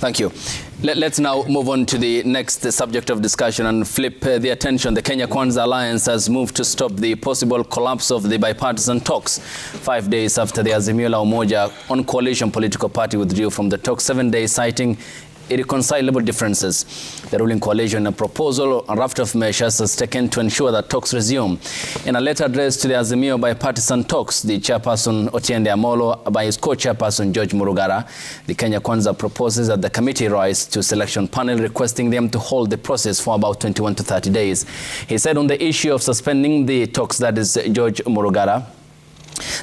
Thank you. Let's now move on to the next subject of discussion and flip the attention. The Kenya Kwanza Alliance has moved to stop the possible collapse of the bipartisan talks 5 days after the Azimio la Umoja on coalition political party withdrew from the talks 7 days, citing irreconcilable differences. The ruling coalition, a proposal, a raft of measures has taken to ensure that talks resume. In a letter addressed to the Azimio bipartisan talks, the chairperson Otiende Amolo by his co-chairperson George Murugara, the Kenya Kwanza proposes that the committee rise to selection panel, requesting them to hold the process for about 21 to 30 days. He said on the issue of suspending the talks, that is George Murugara,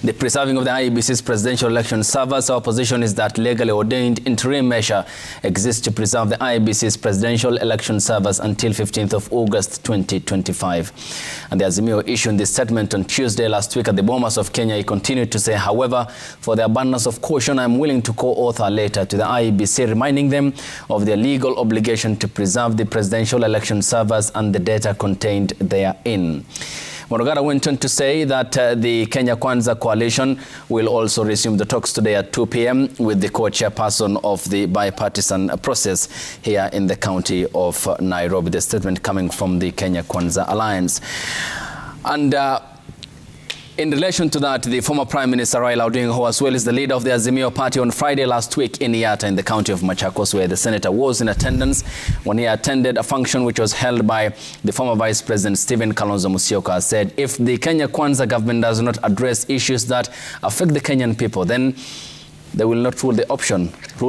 the preserving of the IEBC's presidential election servers, our position is that legally ordained interim measure exists to preserve the IEBC's presidential election servers until 15th of August 2025. And the Azimio issued this statement on Tuesday last week at the Bomas of Kenya. He continued to say, however, for the abundance of caution, I'm willing to co-author a letter to the IEBC reminding them of their legal obligation to preserve the presidential election servers and the data contained therein. Murugara went on to say that the Kenya Kwanza coalition will also resume the talks today at 2 p.m. with the co-chairperson of the bipartisan process here in the county of Nairobi. The statement coming from the Kenya Kwanza Alliance. And in relation to that, the former Prime Minister Raila Odinga, who as well is the leader of the Azimio party, on Friday last week in Yatta in the county of Machakos, where the senator was in attendance when he attended a function which was held by the former Vice President Stephen Kalonzo Musyoka, said if the Kenya Kwanza government does not address issues that affect the Kenyan people, then they will not rule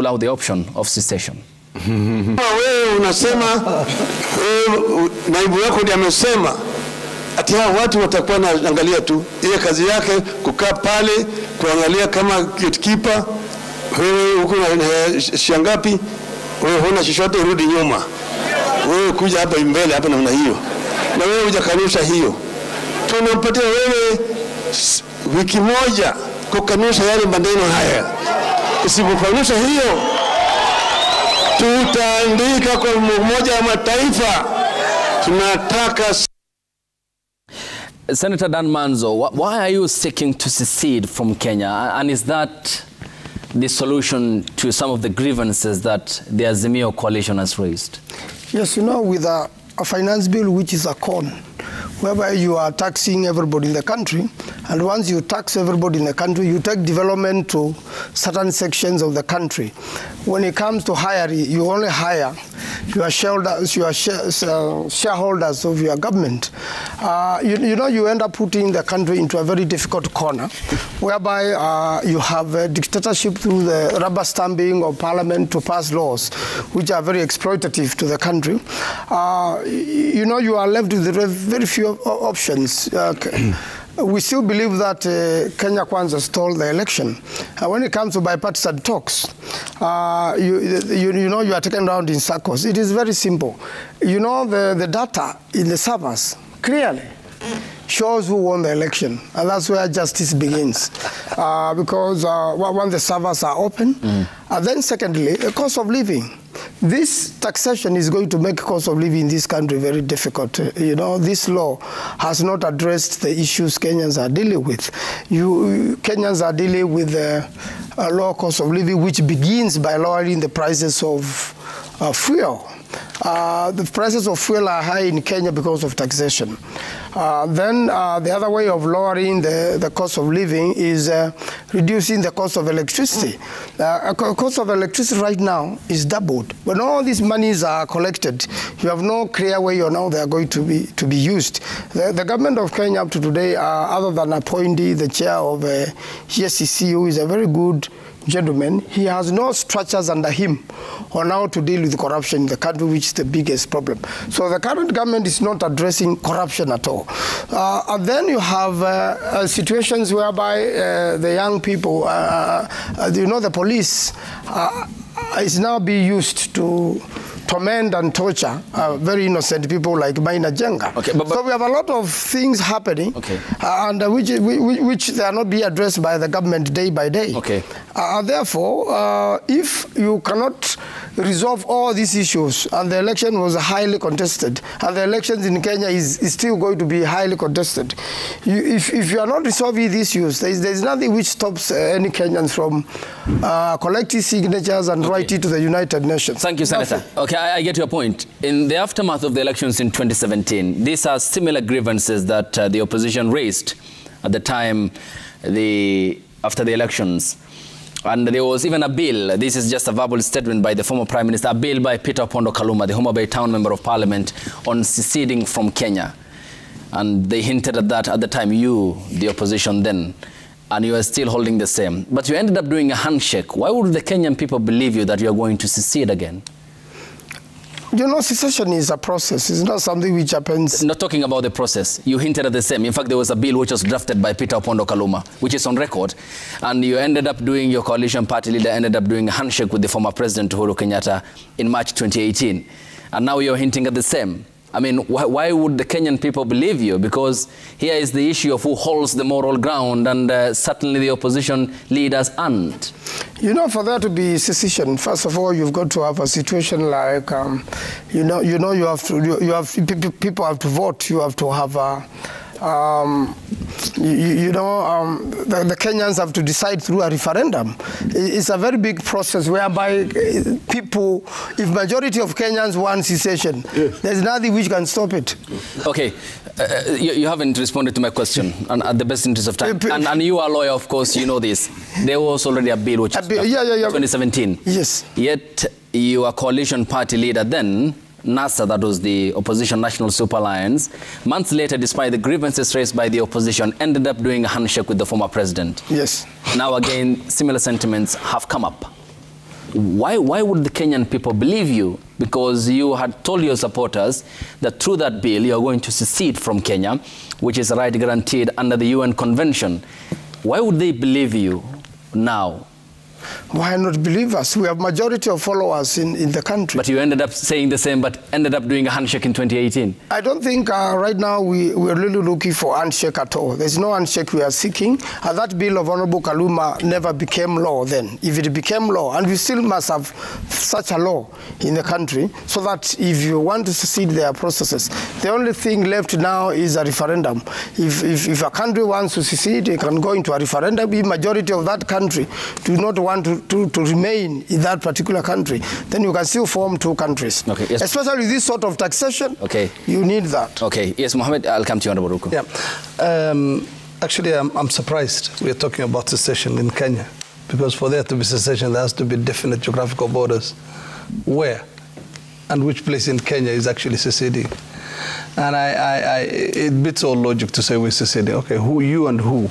out the option of secession. Wewe unasema naibu yako ndiye amesema ati hao watu watakuwa naangalia tu ile kazi yake kukaa pale kuangalia kama gatekeeper. Wewe uko na shangapi? Wewe huna chochote, urudi nyuma. Wewe kuja hapa mbele hapa namna hiyo, na wewe hujakanusha hiyo. Tunampatia wewe wiki moja kukanusha yale maneno haya. Usipokanusha hiyo, tutaandika kwa Umoja wa Mataifa. Tunataka. Senator Dan Manzo, why are you seeking to secede from Kenya? And is that the solution to some of the grievances that the Azimio coalition has raised? Yes, you know, with a finance bill which is a con, whereby you are taxing everybody in the country, and once you tax everybody in the country, you take development to certain sections of the country. When it comes to hiring, you only hire your shareholders of your government. You know, you end up putting the country into a very difficult corner, whereby you have a dictatorship through the rubber stamping of parliament to pass laws, which are very exploitative to the country. You know, you are left with very few options. We still believe that Kenya Kwanza stole the election. When it comes to bipartisan talks, you know, you are taken around in circles. It is very simple. You know, the data in the servers clearly shows who won the election, and that's where justice begins. Because when the servers are open, and then secondly, the cost of living. This taxation is going to make the cost of living in this country very difficult. You know, this law has not addressed the issues Kenyans are dealing with. Kenyans are dealing with a low cost of living, which begins by lowering the prices of fuel. The prices of fuel are high in Kenya because of taxation. Then the other way of lowering the cost of living is reducing the cost of electricity. The cost of electricity right now is doubled. When all these monies are collected, you have no clear way on how they are going to be used. The government of Kenya up to today, other than appointing the chair of GSCC, who is a very good gentleman, he has no structures under him on how to deal with corruption in the country, which is the biggest problem. So the current government is not addressing corruption at all. And then you have situations whereby the young people, you know, the police is now being used to torment and torture very innocent people like Maina Jenga. Okay, so we have a lot of things happening, and which they are not being addressed by the government day by day. Okay. Therefore, if you cannot resolve all these issues, and the election was highly contested, and the elections in Kenya is still going to be highly contested. If you are not resolving these issues, there's nothing which stops any Kenyans from collecting signatures and writing to the United Nations. Thank you, Senator. Okay, I get your point. In the aftermath of the elections in 2017, these are similar grievances that the opposition raised at the time after the elections. And there was even a bill, this is just a verbal statement by the former Prime Minister, a bill by Peter Opondo Kaluma, the Homa Bay Town Member of Parliament, on seceding from Kenya. And they hinted at that at the time, you, the opposition then, and you are still holding the same. But you ended up doing a handshake. Why would the Kenyan people believe you that you are going to secede again? You know, secession is a process. It's not something which happens. Not talking about the process. You hinted at the same. In fact, there was a bill which was drafted by Peter Opondo Kaluma, which is on record. And you ended up doing, your coalition party leader ended up doing a handshake with the former President Uhuru Kenyatta in March 2018. And now you're hinting at the same. I mean, why would the Kenyan people believe you? Because here is the issue of who holds the moral ground, and certainly the opposition leaders aren't. You know, for there to be secession, first of all, you've got to have a situation like, people have to vote. You have to have the Kenyans have to decide through a referendum. It's a very big process whereby people, if majority of Kenyans want secession, there's nothing which can stop it. Okay, you haven't responded to my question, and at the best interest of time. And you are a lawyer, of course, you know this. There was already a bill which was 2017. Yes. Yet your coalition party leader then, NASA, that was the Opposition National Super Alliance, months later, despite the grievances raised by the opposition, ended up doing a handshake with the former president. Yes. Now again, similar sentiments have come up. Why would the Kenyan people believe you? Because you had told your supporters that through that bill, you are going to secede from Kenya, which is a right guaranteed under the UN Convention. Why would they believe you now? Why not believe us? We have majority of followers in the country. But you ended up saying the same, but ended up doing a handshake in 2018. I don't think right now we're really looking for handshake at all. There's no handshake we are seeking. That bill of Honorable Kaluma never became law then. If it became law, and we still must have such a law in the country, so that if you want to secede, there are processes. The only thing left now is a referendum. If a country wants to secede, it can go into a referendum. If majority of that country do not want to remain in that particular country, then you can still form two countries. Okay, yes. Especially this sort of taxation, okay, you need that. Okay, yes, Mohammed, I'll come to you, Honorable Ruku. Yeah. Actually, I'm surprised we're talking about secession in Kenya, because for there to be secession, there has to be definite geographical borders. Where and which place in Kenya is actually seceding? And it beats all logic to say we're seceding. Okay, who, you and who?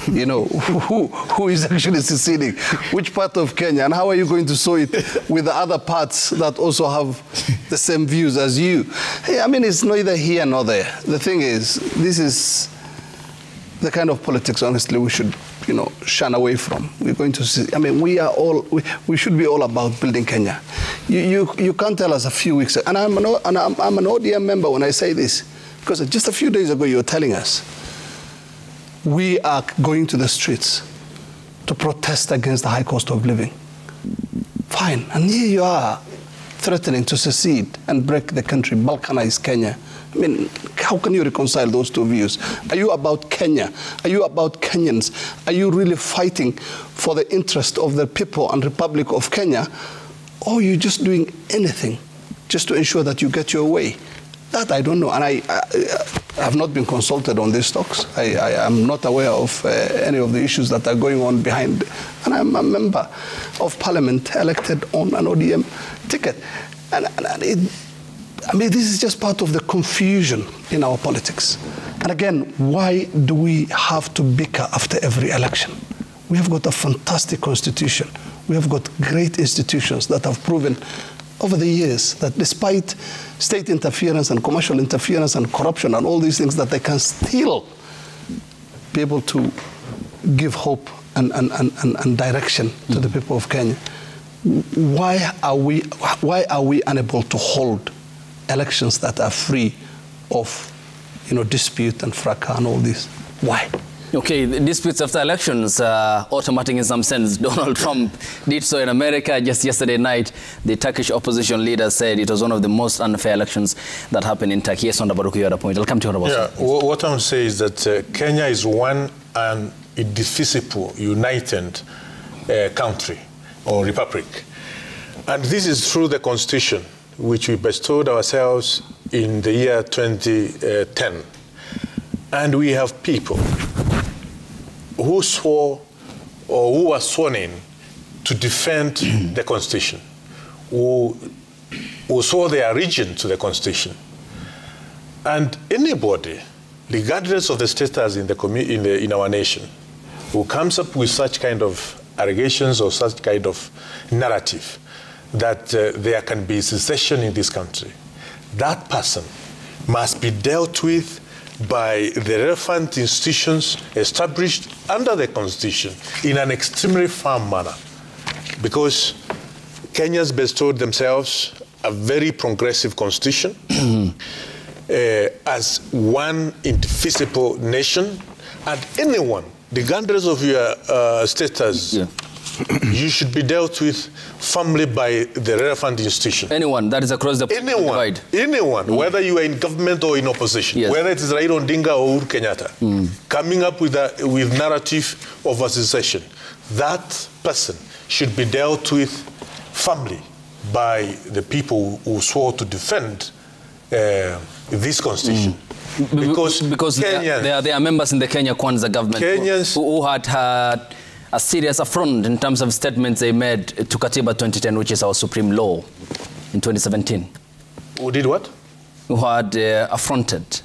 You know, who is actually seceding? Which part of Kenya? And how are you going to sow it with the other parts that also have the same views as you? Hey, I mean, it's neither here nor there. The thing is, this is the kind of politics, honestly, we should, shun away from. We're going to see, I mean, we should be all about building Kenya. You can't tell us a few weeks ago, and I'm an ODM member when I say this, because just a few days ago you were telling us, we are going to the streets to protest against the high cost of living. Fine, and here you are threatening to secede and break the country, balkanize Kenya. I mean, how can you reconcile those two views? Are you about Kenya? Are you about Kenyans? Are you really fighting for the interest of the people and Republic of Kenya? Or are you just doing anything just to ensure that you get your way? That I don't know, and I have not been consulted on these talks. I am not aware of any of the issues that are going on behind, and I'm a member of Parliament elected on an ODM ticket. And I mean, this is just part of the confusion in our politics. And again, why do we have to bicker after every election? We have got a fantastic constitution. We have got great institutions that have proven over the years that despite state interference and commercial interference and corruption and all these things, that they can still be able to give hope and direction to the people of Kenya. Why are we unable to hold elections that are free of dispute and fracas and all this? Why? Okay, the disputes after elections automatic in some sense. Donald Trump did so in America. Just yesterday night, the Turkish opposition leader said it was one of the most unfair elections that happened in Turkey. Yes, Honorable Baruku, you had a point. I'll come to you, Honorable. Yeah, what I would say is that Kenya is one and indivisible, united country or republic. And this is through the Constitution, which we bestowed ourselves in the year 2010. And we have people who swore or who were sworn in to defend the Constitution, who swore their allegiance to the Constitution. And anybody, regardless of the status in our nation, who comes up with such kind of allegations or such kind of narrative that there can be secession in this country, that person must be dealt with by the relevant institutions established under the Constitution in an extremely firm manner. Because Kenyans bestowed themselves a very progressive Constitution as one indivisible nation, and anyone, regardless of your status, you should be dealt with firmly by the relevant institution. Anyone, that is across the divide. Anyone, whether you are in government or in opposition, whether it is Raila Odinga or Uhuru Kenyatta, coming up with narrative of a secession, that person should be dealt with firmly by the people who swore to defend this constitution. Because Kenyans, there are members in the Kenya Kwanza government who had a serious affront in terms of statements they made to Katiba 2010, which is our supreme law, in 2017. Who did what? Who had affronted.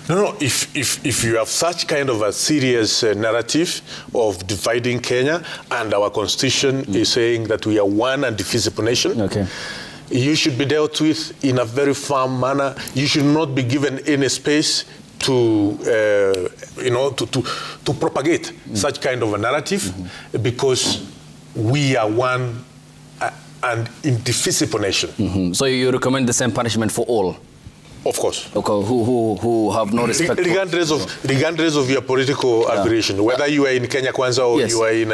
No, if you have such kind of a serious narrative of dividing Kenya, and our constitution is saying that we are one and indivisible nation, you should be dealt with in a very firm manner. You should not be given any space to to propagate such kind of a narrative, because we are one and indivisible nation. So you recommend the same punishment for all? Of course. Okay, who have no respect regardless of your political affiliation, whether you are in Kenya Kwanza or you are in...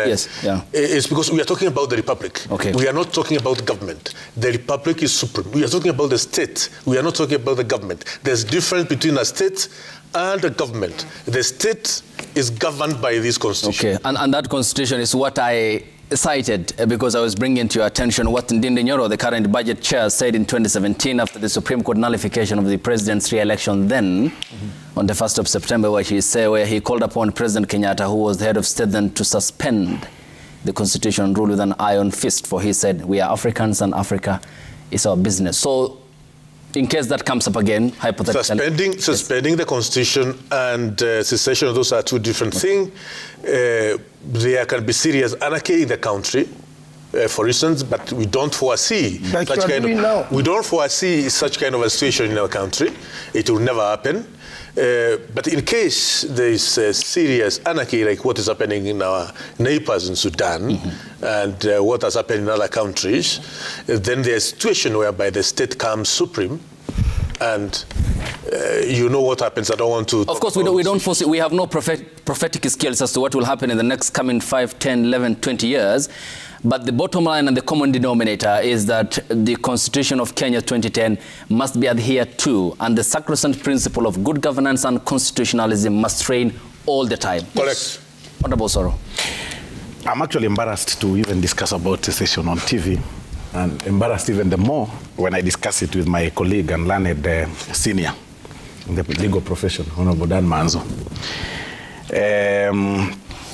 It's because we are talking about the republic. We are not talking about government. The republic is supreme. We are talking about the state. We are not talking about the government. There's a difference between a state and a government. The state is governed by this constitution. And that constitution is what I cited because I was bringing to your attention what Ndindi Nyoro, the current budget chair, said in 2017 after the Supreme Court nullification of the president's re-election then on the 1st of September, where he called upon President Kenyatta, who was the head of state then, to suspend the constitution and rule with an iron fist, for he said, we are Africans and Africa is our business. So in case that comes up again, hypothetically... Suspending the constitution and secession, those are two different things. There can be serious anarchy in the country, for instance, but we don't foresee such kind of a situation in our country. It will never happen. But in case there is serious anarchy, like what is happening in our neighbors in Sudan and what has happened in other countries, then there's a situation whereby the state comes supreme, and you know what happens. I don't want to... Of course, we don't foresee. We have no prophetic skills as to what will happen in the next coming 5, 10, 11, 20 years. But the bottom line and the common denominator is that the Constitution of Kenya 2010 must be adhered to, and the sacrosanct principle of good governance and constitutionalism must reign all the time. Correct. Honorable Soro. I'm actually embarrassed to even discuss about secession on TV, and embarrassed even the more when I discuss it with my colleague and learned senior in the legal profession, Honorable Dan Manzo.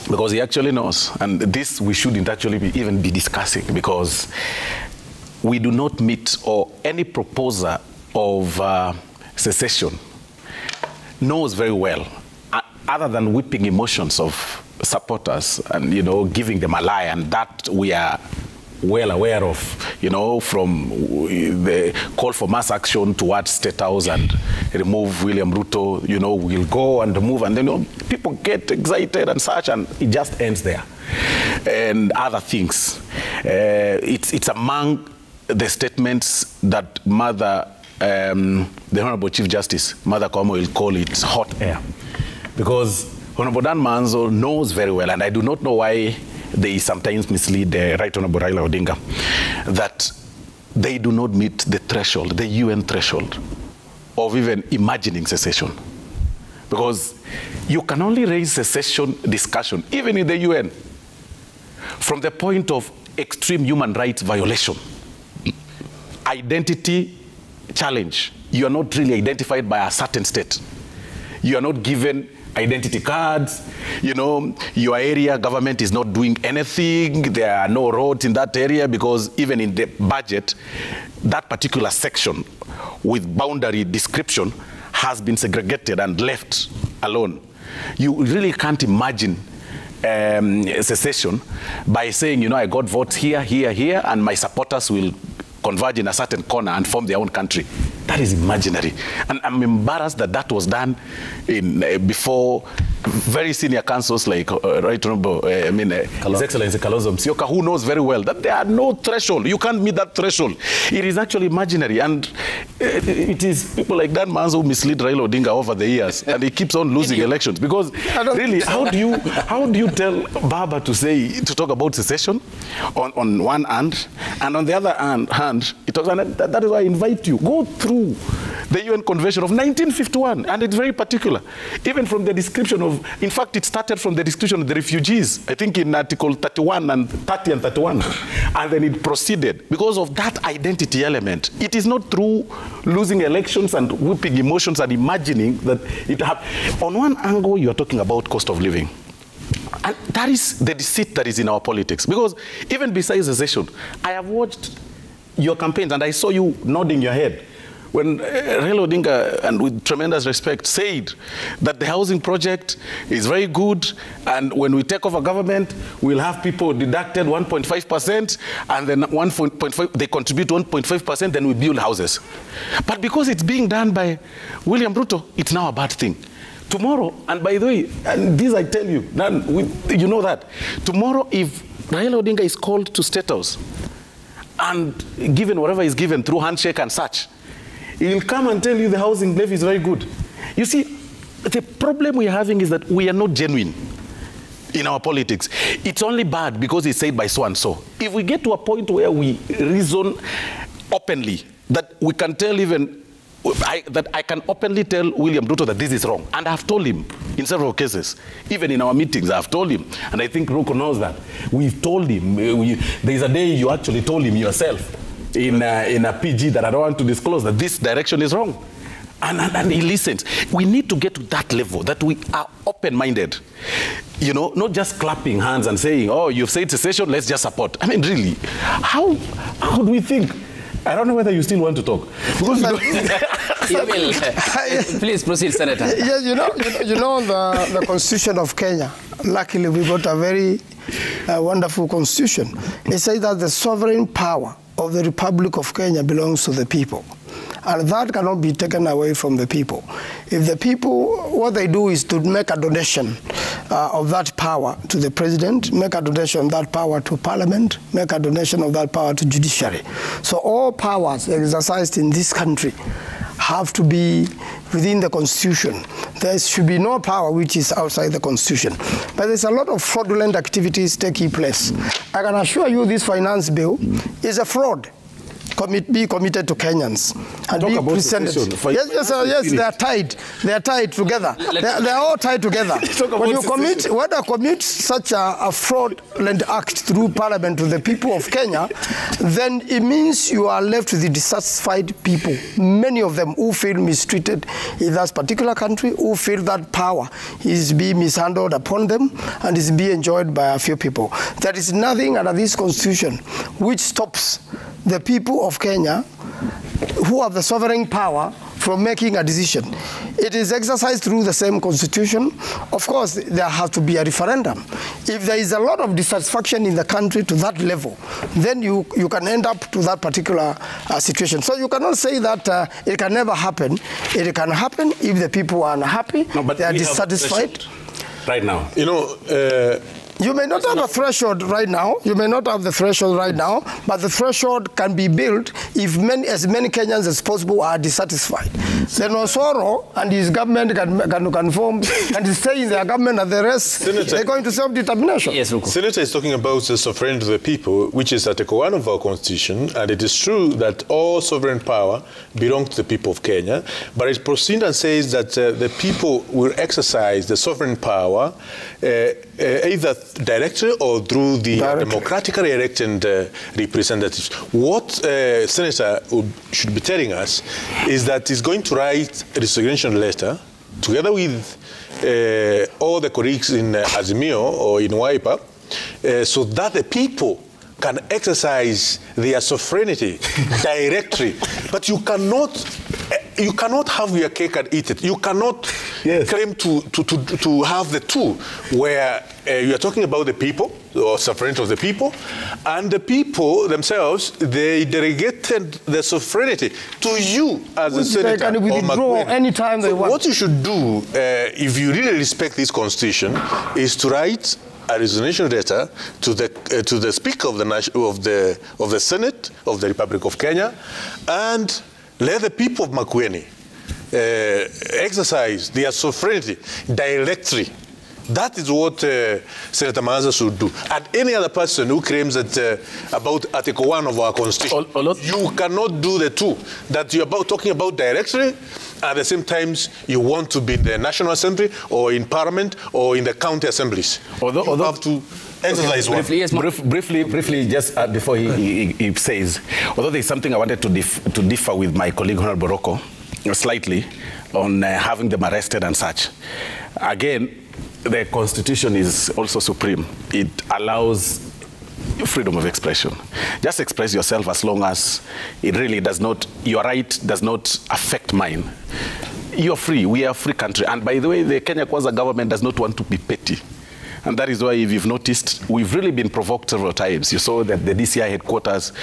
Because he actually knows, and this we shouldn't actually even be discussing, because we do not meet, or any proposer of secession knows very well, other than whipping emotions of supporters and, giving them a lie, and that we are well aware of, from the call for mass action towards State House and remove William Ruto, we'll go and move, and then people get excited and such, and it just ends there. And other things. It's among the statements that the Honorable Chief Justice, Mother Koome, will call it hot air. Because Honorable Dan Manzo knows very well, and I do not know why they sometimes mislead the Right Honorable Raila Odinga, that they do not meet the threshold, the UN threshold, of even imagining secession. Because you can only raise secession discussion, even in the UN, from the point of extreme human rights violation, identity challenge. You are not really identified by a certain state. You are not given identity cards. You know, your area government is not doing anything. There are no roads in that area because even in the budget, that particular section with boundary description has been segregated and left alone. You really can't imagine secession by saying, you know, I got votes here, here, here, and my supporters will converge in a certain corner and form their own country. That is imaginary. And I'm embarrassed that that was done in, before very senior councils like Right Honorable, His Excellency Kalonzo Musyoka, who knows very well that there are no threshold. You can't meet that threshold. It is actually imaginary. And it is people like Dan Manzo who mislead Raila Odinga over the years. And he keeps on losing elections. Because really, how do you tell Baba to talk about secession on one hand, and on the other hand, it was, that is why I invite you, go through the UN Convention of 1951, and it's very particular. Even from the description of, in fact, it started from the description of the refugees, I think in Article 31 and 30 and 31, and then it proceeded. Because of that identity element, it is not through losing elections and whipping emotions and imagining that it happened. On one angle, you are talking about cost of living. And that is the deceit that is in our politics. Because even besides secession, I have watched your campaigns, and I saw you nodding your head when Raila Odinga, and with tremendous respect, said that the housing project is very good, and when we take over government, we'll have people deducted 1.5%, and then 1.5, they contribute 1.5%, then we build houses. But because it's being done by William Ruto, it's now a bad thing. Tomorrow, and by the way, and this I tell you, you know that, tomorrow if Raila Odinga is called to State House, and given whatever is given through handshake and such, he will come and tell you the housing levy is very good. You see, the problem we're having is that we are not genuine in our politics. It's only bad because it's said by so-and-so. If we get to a point where we reason openly, that we can tell even, that I can openly tell William Ruto that this is wrong. And I've told him in several cases, even in our meetings, I've told him, and I think Ruto knows that. We've told him, there's a day you actually told him yourself in a PG that I don't want to disclose that this direction is wrong. And he listens. We need to get to that level, that we are open-minded. You know, not just clapping hands and saying, oh, you've said secession, let's just support. I mean, really, how do we think? I don't know whether you still want to talk. Because please proceed, Senator. Yes, you know the Constitution of Kenya. Luckily, we got a very wonderful constitution. It says that the sovereign power of the Republic of Kenya belongs to the people. And that cannot be taken away from the people. If the people, what they do is to make a donation of that power to the president, make a donation of that power to parliament, make a donation of that power to judiciary. So all powers exercised in this country have to be within the constitution. There should be no power which is outside the constitution. But there's a lot of fraudulent activities taking place. I can assure you this finance bill is a fraud. Be committed to Kenyans and be presented. Yes, they are tied. They are tied together. They are all tied together. When you commit such a fraudulent act through Parliament to the people of Kenya, then it means you are left with the dissatisfied people. Many of them who feel mistreated in that particular country, who feel that power is being mishandled upon them and is being enjoyed by a few people. There is nothing under this constitution which stops the people of Kenya, who have the sovereign power, from making a decision. It is exercised through the same constitution. Of course, there has to be a referendum. If there is a lot of dissatisfaction in the country to that level, then you can end up to that particular situation. So you cannot say that it can never happen. It can happen if the people are unhappy, but they are dissatisfied. Right now. You know, you may not have a threshold right now. You may not have the threshold right now, but the threshold can be built if as many Kenyans as possible are dissatisfied. Then Osoro and his government can conform and stay in their government, and the rest, they're going to self-determination. Yes, Ruku. Senator is talking about the sovereignty of the people, which is Article 1 of our Constitution, and it is true that all sovereign power belongs to the people of Kenya, but it proceeds and says that the people will exercise the sovereign power either directly or through the democratically elected representatives. What Senator should be telling us is that he's going to write a resignation letter together with all the colleagues in Azimio or in Wiper, so that the people can exercise their sovereignty directly. But you cannot have your cake and eat it. You cannot claim to have the two, where you are talking about the people, or sovereignty of the people, and the people themselves, they delegated the sovereignty to you as a senator. They can withdraw anytime they want. What you should do, if you really respect this constitution, is to write a resignation letter to the Speaker of the Senate of the Republic of Kenya, and let the people of Makueni exercise their sovereignty directly. That is what Senator Manza should do. And any other person who claims that about Article 1 of our Constitution, you cannot do the two. That you're talking about directly, at the same time you want to be in the National Assembly or in Parliament or in the county assemblies. You have to exercise one. Briefly, just before he says, although there's something I wanted to differ with my colleague Honorable Rocco slightly on having them arrested and such. Again, the Constitution is also supreme. It allows freedom of expression. Just express yourself as long as it really does not, your right does not affect mine. You're free. We are a free country. And by the way, the Kenya Kwanza government does not want to be petty. And that is why, if you've noticed, we've really been provoked several times. You saw that the DCI headquarters,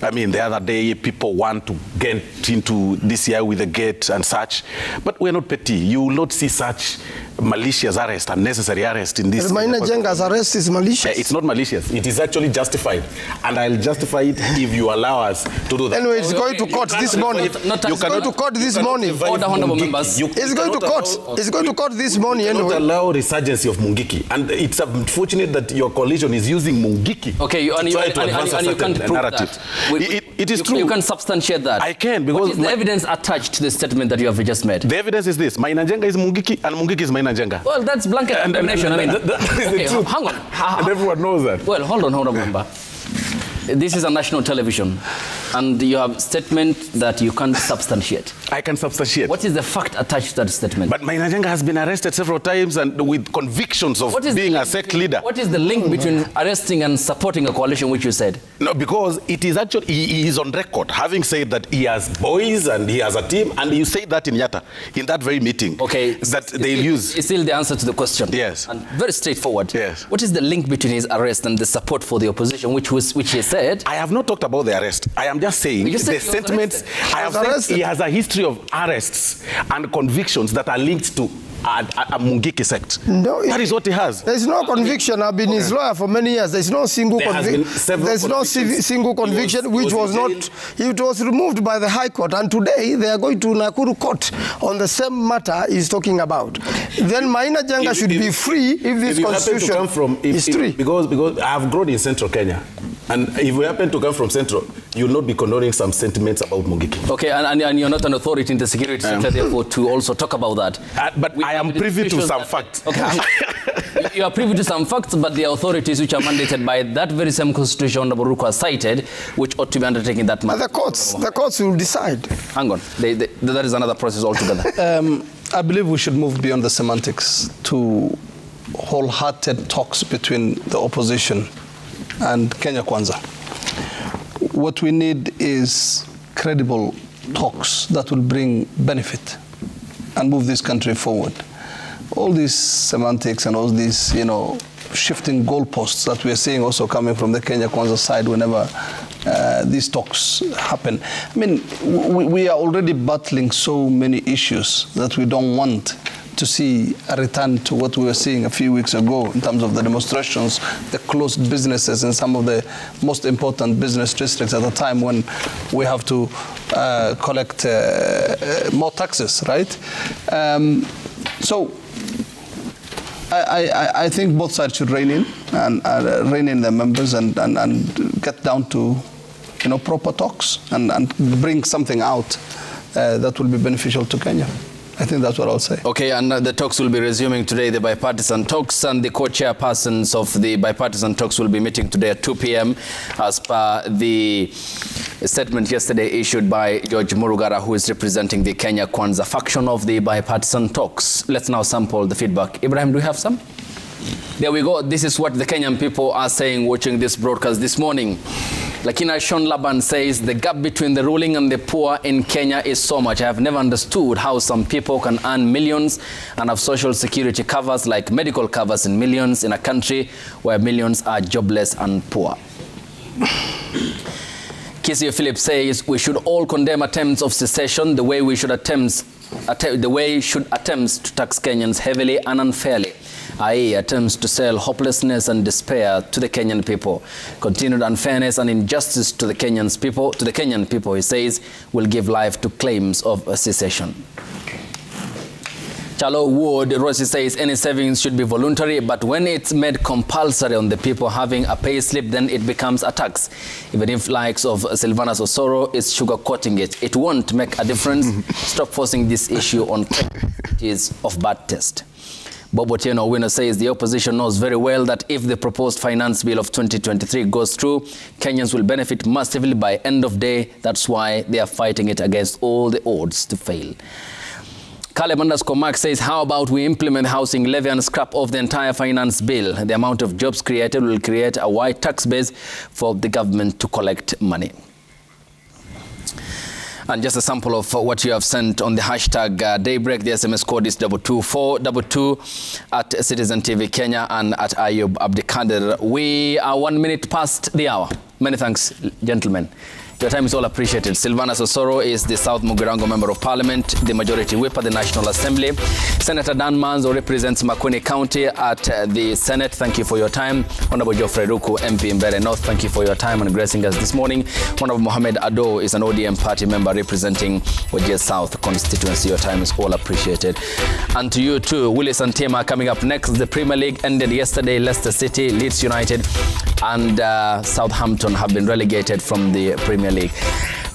I mean, the other day, people want to get into DCI with a gate and such. But we're not petty. You will not see such malicious arrest, unnecessary arrest in this. Maina Jenga's arrest is malicious. It's not malicious. It is actually justified. And I'll justify it if you allow us to do that. Anyway, it's going to court this morning. It's going to court this morning. Order, honorable members. It's going to court. It's going to court this morning anyway. You cannot allow resurgency of Mungiki. And it's unfortunate that your coalition is using Mungiki. Okay, you can't prove narrative. That. It is true. You can substantiate that. I can, because what is the evidence attached to the statement that you have just made? The evidence is this: Maina Jenga is Mungiki, and Mungiki is Maina Jenga. Well, that's blanket condemnation. That is the truth. Hang on. And everyone knows that. Well, hold on, member. This is a national television, and you have a statement that you can't substantiate. I can substantiate. What is the fact attached to that statement? But Maina Jenga has been arrested several times and with convictions of being a sect leader. What is the link between arresting and supporting a coalition, which you said? No, because it is actually, he is on record having said that he has boys and he has a team, and you say that in Yatta, in that very meeting. Okay. That they'll use. It's still the answer to the question. Yes. And very straightforward. Yes. What is the link between his arrest and the support for the opposition, which he said? I have not talked about the arrest. I am just saying the sentiments. I have said he has a history of arrests and convictions that are linked to a Mungiki sect. No, that is what he has. There's no conviction. I've been his lawyer for many years. There's no single conviction. There's no single conviction which was not. It was removed by the High Court, and today they are going to Nakuru Court on the same matter he's talking about. Then Maina Jenga should be free if this constitution is free. Because I have grown in Central Kenya. And if we happen to come from Central, you'll not be condoning some sentiments about Mungiki. Okay, and you're not an authority in the security sector, therefore, to also talk about that. But I am privy to some facts. Okay. You are privy to some facts, but the authorities which are mandated by that very same constitution Naburuku has cited, which ought to be undertaking that matter. The courts will decide. Hang on, that is another process altogether. I believe we should move beyond the semantics to wholehearted talks between the opposition and Kenya Kwanza. What we need is credible talks that will bring benefit and move this country forward. All these semantics and all these, shifting goalposts that we are seeing also coming from the Kenya Kwanza side whenever these talks happen. I mean, we are already battling so many issues that we don't want to see a return to what we were seeing a few weeks ago in terms of the demonstrations, the closed businesses in some of the most important business districts at a time when we have to collect more taxes, right? So I think both sides should rein in and rein in their members and get down to proper talks and bring something out that will be beneficial to Kenya. I think that's what I'll say. Okay, and the talks will be resuming today, the bipartisan talks, and the co-chairpersons of the bipartisan talks will be meeting today at 2 p.m. as per the statement yesterday issued by George Murugara, who is representing the Kenya Kwanza faction of the bipartisan talks. Let's now sample the feedback. Ibrahim, do you have some? There we go. This is what the Kenyan people are saying watching this broadcast this morning. Lakina Sean Laban says, the gap between the ruling and the poor in Kenya is so much. I have never understood how some people can earn millions and have social security covers like medical covers in millions in a country where millions are jobless and poor. Kisio Philip says, we should all condemn attempts of secession the way we should attempts to tax Kenyans heavily and unfairly, i.e. attempts to sell hopelessness and despair to the Kenyan people. Continued unfairness and injustice to the Kenyan people, he says, will give life to claims of secession. Chalo Wood Rossi says any savings should be voluntary, but when it's made compulsory on the people having a pay slip, then it becomes a tax. Even if likes of Sylvanus Osoro is sugarcoating it, it won't make a difference. Stop forcing this issue on it is of bad taste. Bob Otieno Owino says the opposition knows very well that if the proposed finance bill of 2023 goes through, Kenyans will benefit massively by end of day. That's why they are fighting it against all the odds to fail. Caleb _Mark says, how about we implement housing levy and scrap off the entire finance bill? The amount of jobs created will create a wide tax base for the government to collect money. And just a sample of what you have sent on the hashtag Daybreak. The SMS code is 22422 at Citizen TV Kenya and at Ayub Abdikader. We are 1 minute past the hour. Many thanks, gentlemen. Your time is all appreciated. Sylvanus Osoro is the South Mugirango Member of Parliament, the Majority Whip at the National Assembly. Senator Dan Manzo represents Makueni County at the Senate. Thank you for your time. Honorable Geoffrey Ruku, MP in Mbeere North, thank you for your time and gracing us this morning. Honorable Mohamed Ado is an ODM party member representing Wajir South constituency. Your time is all appreciated. And to you too, Willis and Tim are coming up next. The Premier League ended yesterday. Leicester City, Leeds United and Southampton have been relegated from the Premier League.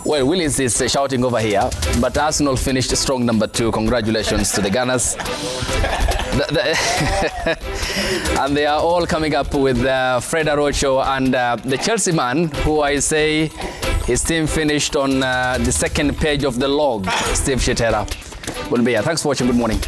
Well, Willis is shouting over here, but Arsenal finished strong #2. Congratulations to the Gunners. And they are all coming up with Fred Arocho and the Chelsea man, who I say his team finished on the second page of the log. Steve Shetera will be here. Thanks for watching. Good morning.